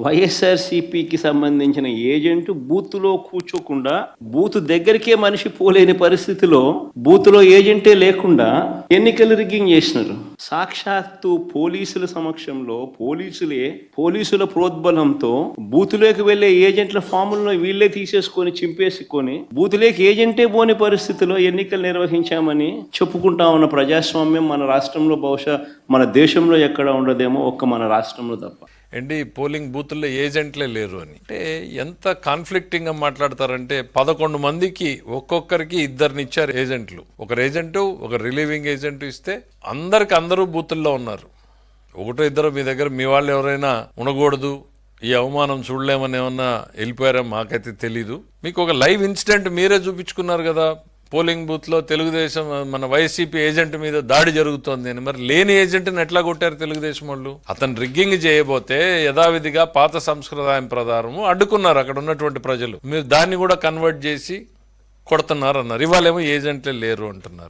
వైఎస్ఆర్సీపీకి సంబంధించిన ఏజెంట్ బూత్లో కూర్చోకుండా బూత్ దగ్గరికే మనిషి పోలేని పరిస్థితిలో బూత్లో ఏజెంటే లేకుండా ఎన్నికలు రిగ్గింగ్ చేసినారు. సాక్షాత్తు పోలీసుల సమక్షంలో పోలీసుల ప్రోద్బలంతో బూతులోకి వెళ్లే ఏజెంట్ల ఫాములను వీళ్లే తీసేసుకొని చింపేసుకొని బూతులోకి ఏజెంటే పోని పరిస్థితిలో ఎన్నికలు నిర్వహించామని చెప్పుకుంటా ఉన్న ప్రజాస్వామ్యం మన రాష్ట్రంలో బహుశా మన దేశంలో ఎక్కడ ఉండదేమో, ఒక్క మన రాష్ట్రంలో తప్ప. అండి పోలింగ్ బూతుల్లో ఏజెంట్లే లేరు అని అంటే ఎంత కాన్ఫ్లిక్టింగ్గా మాట్లాడతారంటే 11 మందికి ఒక్కొక్కరికి ఇద్దరిని ఇచ్చారు ఏజెంట్లు. ఒకరు ఏజెంటు ఒక రిలీవింగ్ ఏజెంట్ ఇస్తే అందరూ బూతుల్లో ఉన్నారు. ఒకటో ఇద్దరు మీ దగ్గర మీ వాళ్ళు ఎవరైనా ఉండకూడదు, ఈ అవమానం చూడలేమని ఏమన్నా వెళ్ళిపోయారా మాకైతే తెలీదు. మీకు ఒక లైవ్ ఇన్సిడెంట్ మీరే చూపించుకున్నారు కదా, పోలింగ్ బూత్ లో తెలుగుదేశం మన వైసీపీ ఏజెంట్ మీద దాడి జరుగుతోంది అని. మరి లేని ఏజెంట్ని ఎట్లా కొట్టారు తెలుగుదేశం వాళ్ళు? అతను రిగ్గింగ్ చేయబోతే యథావిధిగా పాత సంస్కృతాయం ప్రకారము అడ్డుకున్నారు అక్కడ ఉన్నటువంటి ప్రజలు. మీరు దాన్ని కూడా కన్వర్ట్ చేసి కొడుతున్నారు అన్నారు. ఇవాళేమో ఏజెంట్లే లేరు అంటున్నారు.